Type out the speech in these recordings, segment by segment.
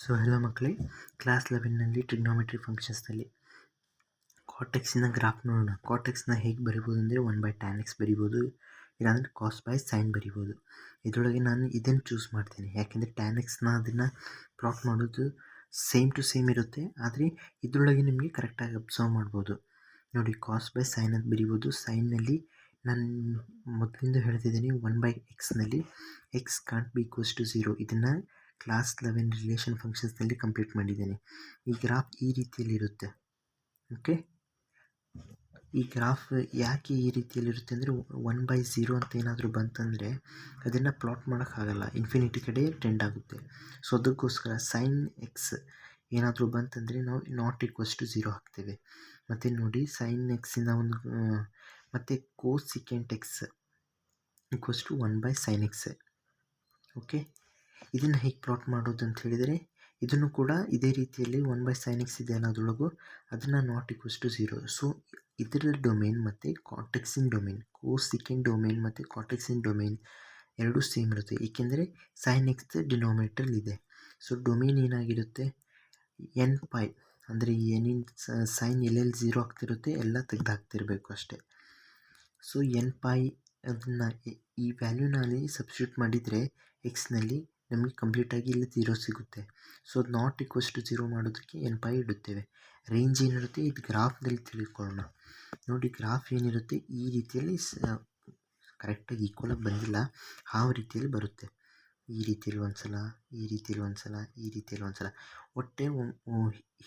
So hello ಮಕ್ಕಳೇ, class 11ನಲ್ಲಿ trigonometry ಫಂಕ್ಷನ್ಸ್ನಲ್ಲಿ ಕಾಟೆಕ್ಸಿನ graph ನೋಡೋಣ. ಕಾಟೆಕ್ಸ್ನ ಹೇಗೆ ಬರಿಬೋದು ಅಂದರೆ 1/tan x ಬರಿಬೋದು, ಇಲ್ಲಾಂದರೆ cos/sin ಬರಿಬೋದು. ಇದರೊಳಗೆ ನಾನು ಇದನ್ನು ಚೂಸ್ ಮಾಡ್ತೇನೆ, ಯಾಕೆಂದರೆ tan xನ ಅದನ್ನು ಪ್ಲಾಟ್ ಮಾಡೋದು ಸೇಮ್ ಟು ಸೇಮ್ ಇರುತ್ತೆ, ಆದರೆ ಇದರೊಳಗೆ ನಿಮಗೆ ಕರೆಕ್ಟಾಗಿ ಅಬ್ಸರ್ವ್ ಮಾಡ್ಬೋದು. ನೋಡಿ, cos/sin ಅಂತ ಬರಿಬೋದು. ಸೈನ್ನಲ್ಲಿ ನಾನು ಮೊದಲಿಂದ ಹೇಳ್ತಿದ್ದೀನಿ 1/xನಲ್ಲಿ x can't be equals to 0. ಇದನ್ನು ಕ್ಲಾಸ್ 11 ರಿಲೇಷನ್ ಫಂಕ್ಷನ್ಸ್ನಲ್ಲಿ ಕಂಪ್ಲೀಟ್ ಮಾಡಿದ್ದೇನೆ. ಈ ಗ್ರಾಫ್ ಈ ರೀತಿಯಲ್ಲಿರುತ್ತೆ. ಓಕೆ, ಈ ಗ್ರಾಫ್ ಯಾಕೆ ಈ ರೀತಿಯಲ್ಲಿರುತ್ತೆ ಅಂದರೆ 1/0 ಅಂತ ಏನಾದರೂ ಬಂತಂದರೆ ಅದನ್ನು ಪ್ಲಾಟ್ ಮಾಡೋಕ್ಕಾಗಲ್ಲ, ಇನ್ಫಿನಿಟಿ ಕಡೆ ಟ್ರೆಂಡ್ ಆಗುತ್ತೆ. ಸೊ ಅದಕ್ಕೋಸ್ಕರ sin x ಏನಾದರೂ ಬಂತಂದರೆ ನಾವು ನಾಟ್ ಈಕ್ವಲ್ಸ್ ಟು 0 ಹಾಕ್ತೇವೆ. ಮತ್ತು ನೋಡಿ, sin xಯಿಂದ ಒಂದು ಮತ್ತು cosecant x equals to 1/sin x. Okay, ಇದನ್ನು ಹೇಗೆ ಪ್ಲಾಟ್ ಮಾಡೋದು ಅಂತ ಹೇಳಿದರೆ, ಇದನ್ನು ಕೂಡ ಇದೇ ರೀತಿಯಲ್ಲಿ 1/sin x ಇದೆ ಅನ್ನೋದ್ರೊಳಗು ಅದನ್ನು ನಾಟ್ ಈಕ್ವಲ್ಸ್ ಟು 0. ಸೊ ಇದರ ಡೊಮೇನ್ ಮತ್ತು ಕಾಟೆಕ್ಸಿನ್ ಡೊಮೇನ್, ಕೋಸಿಕೆಂಟ್ ಡೊಮೇನ್ ಮತ್ತು ಕಾಟೆಕ್ಸಿನ್ ಡೊಮೇನ್ ಎರಡೂ ಸೇಮ್ ಇರುತ್ತೆ, ಏಕೆಂದರೆ sin x ಡಿನೋಮಿನೇಟರ್ ಇದೆ. ಸೊ ಡೊಮೇನ್ ಏನಾಗಿರುತ್ತೆ, nπ, ಅಂದರೆ ಏನೇನು ಸೈನ್ ಎಲ್ಲೆಲ್ಲಿ 0 ಆಗ್ತಿರುತ್ತೆ ಎಲ್ಲ ತೆಗೆದು ಹಾಕ್ತಿರಬೇಕು ಅಷ್ಟೇ. ಸೊ nπ ಅದನ್ನು ಈ ವ್ಯಾಲ್ಯೂನಲ್ಲಿ ಸಬ್ಸ್ಟಿಟ್ಯೂಟ್ ಮಾಡಿದರೆ ಎಕ್ಸ್ನಲ್ಲಿ ನಮಗೆ ಕಂಪ್ಲೀಟಾಗಿ ಇಲ್ಲಿ 0 ಸಿಗುತ್ತೆ. ಸೊ ನಾಟ್ ಈಕ್ವಲ್ಸ್ ಟು 0 ಮಾಡೋದಕ್ಕೆ nπ ಇಡುತ್ತೇವೆ. ರೇಂಜ್ ಏನಿರುತ್ತೆ ಇದು ಗ್ರಾಫ್ದಲ್ಲಿ ತಿಳ್ಕೊಳ್ಳೋಣ. ನೋಡಿ, ಗ್ರಾಫ್ ಏನಿರುತ್ತೆ ಈ ರೀತಿಯಲ್ಲಿ ಕರೆಕ್ಟಾಗಿ ಈಕ್ವಲಾಗಿ ಬಂದಿಲ್ಲ, ಆ ರೀತಿಯಲ್ಲಿ ಬರುತ್ತೆ. ಈ ರೀತಿಯಲ್ಲಿ ಒಂದು ಸಲ, ಈ ರೀತಿಯಲ್ಲಿ ಒಂದು ಸಲ, ಈ ರೀತಿಯಲ್ಲಿ ಒಂದು ಸಲ, ಒಟ್ಟೆ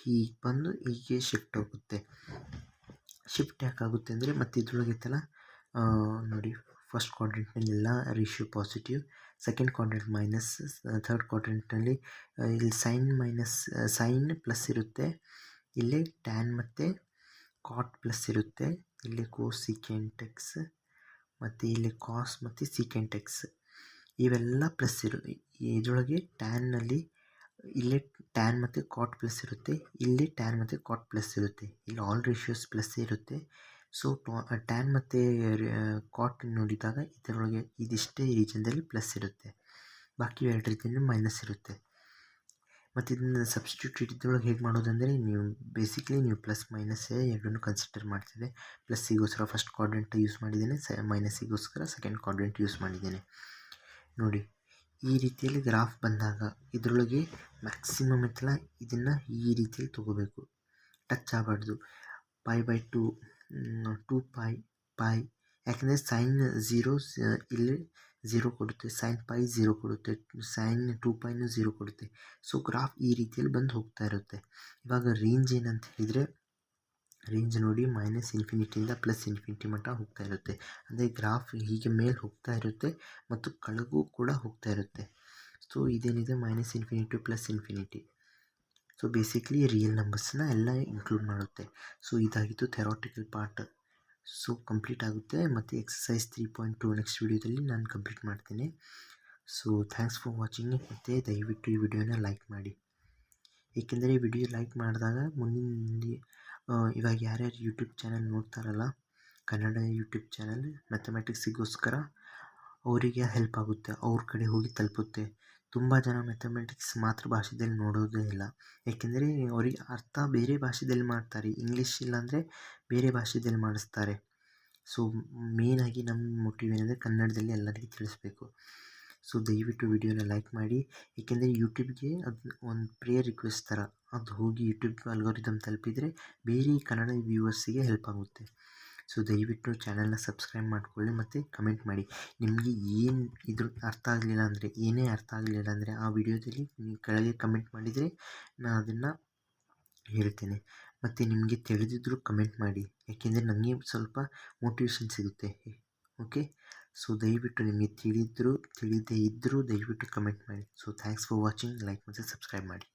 ಹೀಗೆ ಬಂದು ಹೀಗೆ ಶಿಫ್ಟ್ ಆಗುತ್ತೆ. ಶಿಫ್ಟ್ ಯಾಕಾಗುತ್ತೆ ಅಂದರೆ ಮತ್ತು ಇದ್ರೊಳಗೆ ಇತ್ತಲ್ಲ, ನೋಡಿ, ಫಸ್ಟ್ ಕ್ವಾಡ್ರೆಂಟ್ನಲ್ಲೆಲ್ಲ ratio positive, second quadrant minus, third ಕ್ವಾಡ್ರೆಂಟ್ನಲ್ಲಿ ಇಲ್ಲಿ ಸೈನ್ ಪ್ಲಸ್ ಇರುತ್ತೆ, ಇಲ್ಲಿ ಟ್ಯಾನ್ ಮತ್ತು ಕಾಟ್ ಪ್ಲಸ್ ಇರುತ್ತೆ, ಇಲ್ಲಿ ಕೋಸಿಕೆಂಟ್ ಎಕ್ಸ್ ಮತ್ತು ಇಲ್ಲಿ ಕಾಸ್ ಮತ್ತು ಸೀಕೆಂಟ್ ಎಕ್ಸ್ ಇವೆಲ್ಲ ಪ್ಲಸ್ ಇದರೊಳಗೆ ಟ್ಯಾನ್ನಲ್ಲಿ ಇಲ್ಲೇ ಟ್ಯಾನ್ ಮತ್ತು ಕಾಟ್ ಪ್ಲಸ್ ಇರುತ್ತೆ, ಇಲ್ಲಿ ಟ್ಯಾನ್ ಮತ್ತು ಕಾಟ್ ಪ್ಲಸ್ ಇರುತ್ತೆ, ಇಲ್ಲಿ ಆಲ್ ರೇಷಿಯೋಸ್ ಪ್ಲಸ್ ಇರುತ್ತೆ. ಸೊ ಟ್ಯಾನ್ ಮತ್ತು ಕಾಟ್ ನೋಡಿದಾಗ ಇದರೊಳಗೆ ಇದಿಷ್ಟೇ ರೀಜನ್ದಲ್ಲಿ ಪ್ಲಸ್ ಇರುತ್ತೆ, ಬಾಕಿ ಎರಡು ರೀತಿಯಲ್ಲಿ ಮೈನಸ್ ಇರುತ್ತೆ. ಮತ್ತು ಇದನ್ನು ಸಬ್ಸ್ಟಿಟ್ಯೂಟ್ ಇದ್ರೊಳಗೆ ಹೇಗೆ ಮಾಡೋದಂದರೆ, ನೀವು ಪ್ಲಸ್ ಮೈನಸ್ ಎರಡನ್ನೂ ಕನ್ಸಿಡರ್ ಮಾಡ್ತಿದ್ದೆ. ಪ್ಲಸ್ಸಿಗೋಸ್ಕರ ಫಸ್ಟ್ ಕ್ವಾಡ್ರೆಂಟ್ ಯೂಸ್ ಮಾಡಿದ್ದೇನೆ, ಮೈನಸ್ಸಿಗೋಸ್ಕರ ಸೆಕೆಂಡ್ ಕ್ವಾಡ್ರೆಂಟ್ ಯೂಸ್ ಮಾಡಿದ್ದೇನೆ. ನೋಡಿ, ಈ ರೀತಿಯಲ್ಲಿ ಗ್ರಾಫ್ ಬಂದಾಗ ಇದರೊಳಗೆ ಮ್ಯಾಕ್ಸಿಮಮ್ ಇತ್ತಲ್ಲ, ಇದನ್ನು ಈ ರೀತಿಯಲ್ಲಿ ತೊಗೋಬೇಕು, ಟಚ್ ಆಗಬಾರ್ದು. π/2 2π, ಯಾಕೆಂದರೆ ಸೈನ್ 0 ಇಲ್ಲಿ 0 ಕೊಡುತ್ತೆ, sin π 0 ಕೊಡುತ್ತೆ, sin 2π 0 ಕೊಡುತ್ತೆ. ಸೊ ಗ್ರಾಫ್ ಈ ರೀತಿಯಲ್ಲಿ ಬಂದು ಹೋಗ್ತಾ ಇರುತ್ತೆ. ಇವಾಗ ರೇಂಜ್ ಏನಂತ ಹೇಳಿದರೆ, ರೇಂಜ್ ನೋಡಿ -ಇನ್ಫಿನಿಟಿಯಿಂದ +ಇನ್ಫಿನಿಟಿ ಮಟ್ಟ ಹೋಗ್ತಾ ಇರುತ್ತೆ. ಅಂದರೆ ಗ್ರಾಫ್ ಹೀಗೆ ಮೇಲೆ ಹೋಗ್ತಾ ಇರುತ್ತೆ ಮತ್ತು ಕೆಳಗೂ ಕೂಡ ಹೋಗ್ತಾ ಇರುತ್ತೆ. ಸೊ ಇದೇನಿದೆ -infinity to +infinity. So basically real ನಂಬರ್ಸ್ನ ಎಲ್ಲ ಇನ್ಕ್ಲೂಡ್ ಮಾಡುತ್ತೆ. ಸೊ ಇದಾಗಿತ್ತು ಥೆರಾಟಿಕಲ್ ಪಾರ್ಟ್. ಸೊ ಕಂಪ್ಲೀಟ್ ಆಗುತ್ತೆ, ಮತ್ತು ಎಕ್ಸಸೈಸ್ 3.2 ನೆಕ್ಸ್ಟ್ ವಿಡಿಯೋದಲ್ಲಿ ನಾನು ಕಂಪ್ಲೀಟ್ ಮಾಡ್ತೀನಿ. So thanks for watching. ಮತ್ತು ದಯವಿಟ್ಟು ಈ ವಿಡಿಯೋನ ಲೈಕ್ ಮಾಡಿ, ಏಕೆಂದರೆ ಈ ವಿಡಿಯೋ ಲೈಕ್ ಮಾಡಿದಾಗ ಮುಂದಿನ ಇವಾಗ ಯಾರ್ಯಾರು ಯೂಟ್ಯೂಬ್ ಚಾನಲ್ ನೋಡ್ತಾರಲ್ಲ, ಕನ್ನಡ ಯೂಟ್ಯೂಬ್ ಚಾನಲ್ ಮ್ಯಾಥಮೆಟಿಕ್ಸಿಗೋಸ್ಕರ, ಅವರಿಗೆ ಹೆಲ್ಪ್ ಆಗುತ್ತೆ, ಅವ್ರ ಕಡೆ ಹೋಗಿ ತಲುಪುತ್ತೆ. ತುಂಬ ಜನ ಮ್ಯಾಥಮೆಟಿಕ್ಸ್ ಮಾತೃಭಾಷೆಯಲ್ಲಿ ನೋಡೋದೇ ಇಲ್ಲ, ಏಕೆಂದರೆ ಅವ್ರಿಗೆ ಅರ್ಥ ಬೇರೆ ಭಾಷೆಯಲ್ಲಿ ಮಾಡ್ತಾರೆ, ಇಂಗ್ಲೀಷ್ ಇಲ್ಲಾಂದರೆ ಬೇರೆ ಭಾಷೆಯಲ್ಲಿ ಮಾಡಿಸ್ತಾರೆ. ಸೊ ಮೇಯ್ನಾಗಿ ನಮ್ಮ ಮೋಟಿವ್ ಏನಂದರೆ ಕನ್ನಡದಲ್ಲಿ ಎಲ್ಲರಿಗೂ ತಿಳಿಸ್ಬೇಕು. ಸೊ ದಯವಿಟ್ಟು ವಿಡಿಯೋನ ಲೈಕ್ ಮಾಡಿ, ಏಕೆಂದರೆ ಯೂಟ್ಯೂಬ್ಗೆ ಅದು ಒಂದು ಪ್ರೇಯರ್ ರಿಕ್ವೆಸ್ಟ್ ಥರ, ಅದು ಹೋಗಿ ಯೂಟ್ಯೂಬ್ ಅಲ್ಗೋರಿದಮ್ ತಲುಪಿದರೆ ಬೇರೆ ಕನ್ನಡ ವ್ಯೂವರ್ಸಿಗೆ ಹೆಲ್ಪ್ ಆಗುತ್ತೆ. ಸೊ ದಯವಿಟ್ಟು ಚಾನಲ್ನ ಸಬ್ಸ್ಕ್ರೈಬ್ ಮಾಡಿಕೊಳ್ಳಿ ಮತ್ತು ಕಮೆಂಟ್ ಮಾಡಿ. ನಿಮಗೆ ಏನು ಇದ್ರ ಅರ್ಥ ಆಗಲಿಲ್ಲ ಅಂದರೆ, ಏನೇ ಅರ್ಥ ಆಗಲಿಲ್ಲ ಅಂದರೆ ಆ ವಿಡಿಯೋದಲ್ಲಿ ನೀವು ಕೆಳಗೆ ಕಮೆಂಟ್ ಮಾಡಿದರೆ ನಾನು ಅದನ್ನು ಹೇಳ್ತೇನೆ. ಮತ್ತು ನಿಮಗೆ ತಿಳಿದಿದ್ದರೂ ಕಮೆಂಟ್ ಮಾಡಿ, ಯಾಕೆಂದರೆ ನನಗೆ ಸ್ವಲ್ಪ ಮೋಟಿವೇಶನ್ ಸಿಗುತ್ತೆ. ಓಕೆ, ಸೊ ದಯವಿಟ್ಟು ನಿಮಗೆ ತಿಳಿದೇ ಇದ್ದರೂ ದಯವಿಟ್ಟು ಕಮೆಂಟ್ ಮಾಡಿ. So thanks for watching, like ಮತ್ತು ಸಬ್ಸ್ಕ್ರೈಬ್ ಮಾಡಿ.